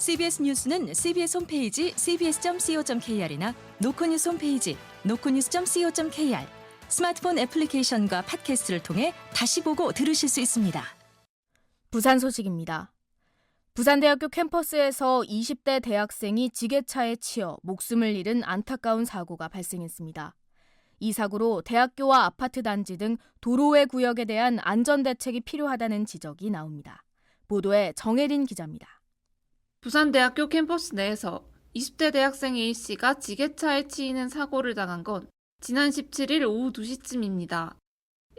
CBS 뉴스는 CBS 홈페이지 cbs.co.kr이나 노코뉴스 홈페이지 노코뉴스.co.kr, 스마트폰 애플리케이션과 팟캐스트를 통해 다시 보고 들으실 수 있습니다. 부산 소식입니다. 부산대학교 캠퍼스에서 20대 대학생이 지게차에 치여 목숨을 잃은 안타까운 사고가 발생했습니다. 이 사고로 대학교와 아파트 단지 등 도로외 구역에 대한 안전대책이 필요하다는 지적이 나옵니다. 보도에 정혜린 기자입니다. 부산대학교 캠퍼스 내에서 20대 대학생 A씨가 지게차에 치이는 사고를 당한 건 지난 17일 오후 2시쯤입니다.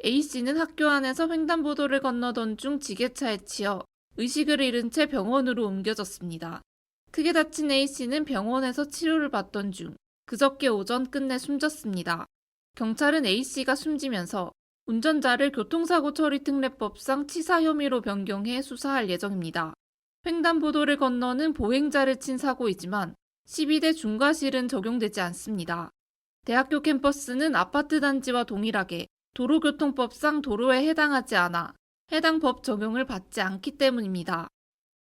A씨는 학교 안에서 횡단보도를 건너던 중 지게차에 치여 의식을 잃은 채 병원으로 옮겨졌습니다. 크게 다친 A씨는 병원에서 치료를 받던 중 그저께 오전 끝내 숨졌습니다. 경찰은 A씨가 숨지면서 운전자를 교통사고 처리 특례법상 치사 혐의로 변경해 수사할 예정입니다. 횡단보도를 건너는 보행자를 친 사고이지만 12대 중과실은 적용되지 않습니다. 대학교 캠퍼스는 아파트 단지와 동일하게 도로교통법상 도로에 해당하지 않아 해당 법 적용을 받지 않기 때문입니다.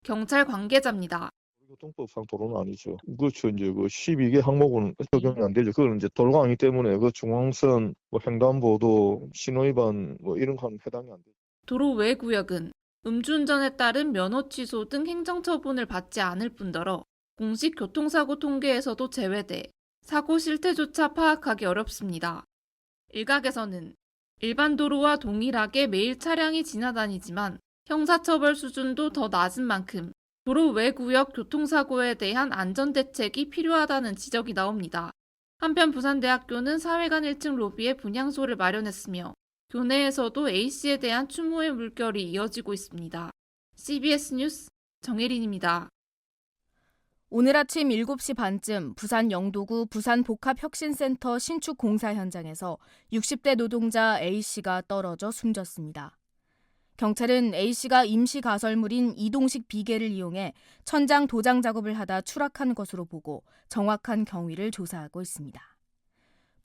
경찰 관계자입니다. 교통법상 도로는 아니죠. 그렇죠. 이제 그 12개 항목은 적용이 안 되죠. 그건 이제 도로가 아니기 때문에 그 중앙선, 횡단보도, 신호위반 이런 건 해당이 안 되죠. 도로 외 구역은 음주운전에 따른 면허 취소 등 행정처분을 받지 않을 뿐더러 공식 교통사고 통계에서도 제외돼 사고 실태조차 파악하기 어렵습니다. 일각에서는 일반 도로와 동일하게 매일 차량이 지나다니지만 형사처벌 수준도 더 낮은 만큼 도로 외 구역 교통사고에 대한 안전대책이 필요하다는 지적이 나옵니다. 한편 부산대학교는 사회관 1층 로비에 분향소를 마련했으며 교내에서도 A씨에 대한 추모의 물결이 이어지고 있습니다. CBS 뉴스 정혜린입니다. 오늘 아침 7시 반쯤 부산 영도구 부산복합혁신센터 신축 공사 현장에서 60대 노동자 A씨가 떨어져 숨졌습니다. 경찰은 A씨가 임시 가설물인 이동식 비계를 이용해 천장 도장 작업을 하다 추락한 것으로 보고 정확한 경위를 조사하고 있습니다.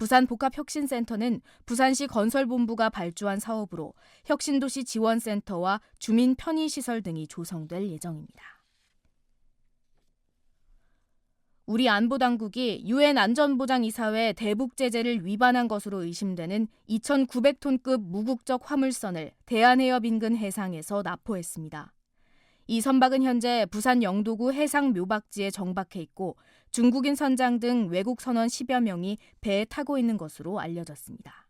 부산복합혁신센터는 부산시 건설본부가 발주한 사업으로 혁신도시 지원센터와 주민 편의시설 등이 조성될 예정입니다. 우리 안보당국이 유엔 안전보장이사회 대북 제재를 위반한 것으로 의심되는 2,900톤급 무국적 화물선을 대한해협 인근 해상에서 납포했습니다. 이 선박은 현재 부산 영도구 해상 묘박지에 정박해 있고 중국인 선장 등 외국 선원 10여 명이 배에 타고 있는 것으로 알려졌습니다.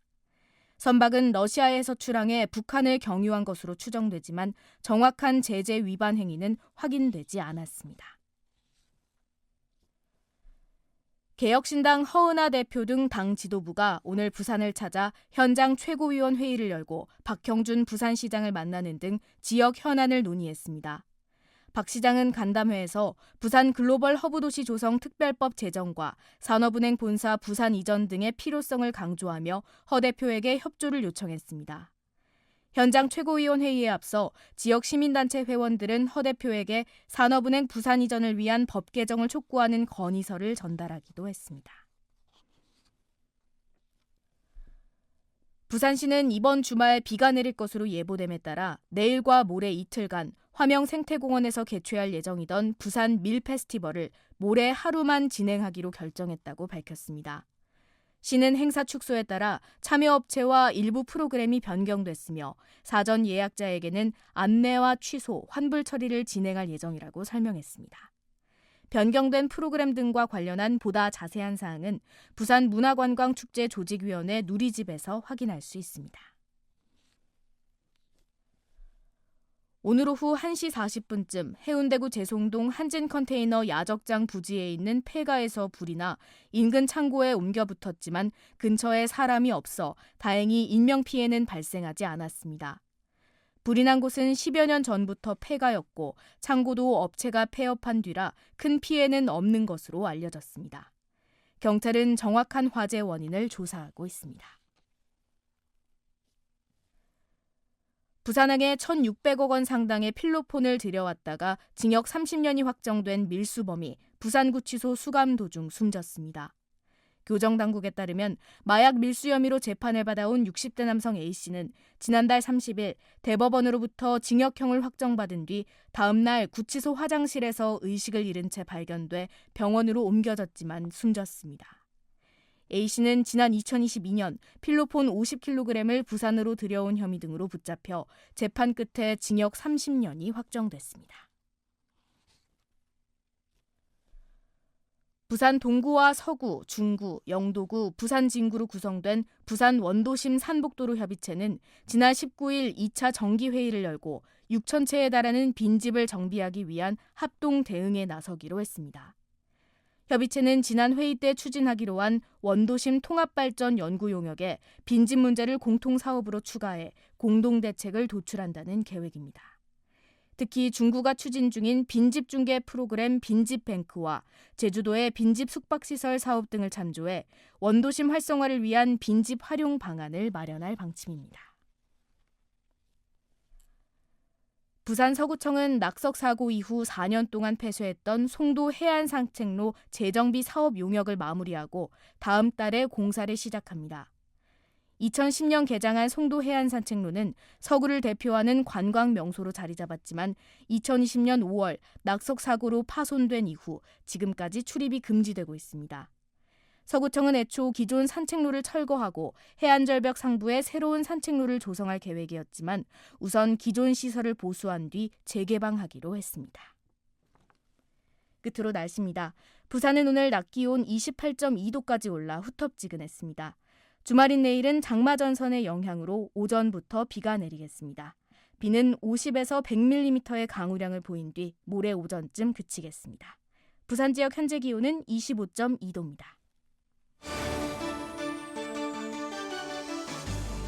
선박은 러시아에서 출항해 북한을 경유한 것으로 추정되지만 정확한 제재 위반 행위는 확인되지 않았습니다. 개혁신당 허은하 대표 등 당 지도부가 오늘 부산을 찾아 현장 최고위원 회의를 열고 박형준 부산시장을 만나는 등 지역 현안을 논의했습니다. 박 시장은 간담회에서 부산 글로벌 허브도시 조성 특별법 제정과 산업은행 본사 부산 이전 등의 필요성을 강조하며 허 대표에게 협조를 요청했습니다. 현장 최고위원 회의에 앞서 지역 시민단체 회원들은 허 대표에게 산업은행 부산 이전을 위한 법 개정을 촉구하는 건의서를 전달하기도 했습니다. 부산시는 이번 주말 비가 내릴 것으로 예보됨에 따라 내일과 모레 이틀간 화명 생태공원에서 개최할 예정이던 부산 밀 페스티벌을 모레 하루만 진행하기로 결정했다고 밝혔습니다. 시는 행사 축소에 따라 참여업체와 일부 프로그램이 변경됐으며 사전 예약자에게는 안내와 취소, 환불 처리를 진행할 예정이라고 설명했습니다. 변경된 프로그램 등과 관련한 보다 자세한 사항은 부산문화관광축제 조직위원회 누리집에서 확인할 수 있습니다. 오늘 오후 1시 40분쯤 해운대구 제송동 한진컨테이너 야적장 부지에 있는 폐가에서 불이 나 인근 창고에 옮겨 붙었지만 근처에 사람이 없어 다행히 인명피해는 발생하지 않았습니다. 불이 난 곳은 10여 년 전부터 폐가였고 창고도 업체가 폐업한 뒤라 큰 피해는 없는 것으로 알려졌습니다. 경찰은 정확한 화재 원인을 조사하고 있습니다. 부산항에 1,600억 원 상당의 필로폰을 들여왔다가 징역 30년이 확정된 밀수범이 부산구치소 수감 도중 숨졌습니다. 교정 당국에 따르면 마약 밀수 혐의로 재판을 받아온 60대 남성 A씨는 지난달 30일 대법원으로부터 징역형을 확정받은 뒤 다음 날 구치소 화장실에서 의식을 잃은 채 발견돼 병원으로 옮겨졌지만 숨졌습니다. A씨는 지난 2022년 필로폰 50kg을 부산으로 들여온 혐의 등으로 붙잡혀 재판 끝에 징역 30년이 확정됐습니다. 부산 동구와 서구, 중구, 영도구, 부산 진구로 구성된 부산 원도심 산복도로 협의체는 지난 19일 2차 정기회의를 열고 6천 채에 달하는 빈집을 정비하기 위한 합동 대응에 나서기로 했습니다. 협의체는 지난 회의 때 추진하기로 한 원도심 통합발전 연구 용역에 빈집 문제를 공통사업으로 추가해 공동대책을 도출한다는 계획입니다. 특히 중구가 추진 중인 빈집 중개 프로그램 빈집뱅크와 제주도의 빈집 숙박시설 사업 등을 참조해 원도심 활성화를 위한 빈집 활용 방안을 마련할 방침입니다. 부산 서구청은 낙석 사고 이후 4년 동안 폐쇄했던 송도 해안산책로 재정비 사업 용역을 마무리하고 다음 달에 공사를 시작합니다. 2010년 개장한 송도 해안산책로는 서구를 대표하는 관광 명소로 자리 잡았지만 2020년 5월 낙석 사고로 파손된 이후 지금까지 출입이 금지되고 있습니다. 서구청은 애초 기존 산책로를 철거하고 해안절벽 상부에 새로운 산책로를 조성할 계획이었지만 우선 기존 시설을 보수한 뒤 재개방하기로 했습니다. 끝으로 날씨입니다. 부산은 오늘 낮 기온 28.2도까지 올라 후텁지근했습니다. 주말인 내일은 장마전선의 영향으로 오전부터 비가 내리겠습니다. 비는 50에서 100mm의 강우량을 보인 뒤 모레 오전쯤 그치겠습니다. 부산 지역 현재 기온은 25.2도입니다.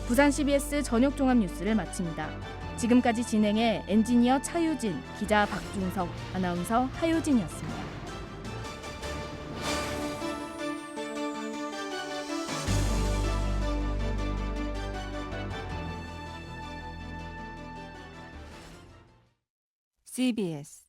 부산 CBS 저녁 종합 뉴스를 마칩니다. 지금까지 진행해 엔지니어 차유진, 기자 박준석, 아나운서 하유진이었습니다. CBS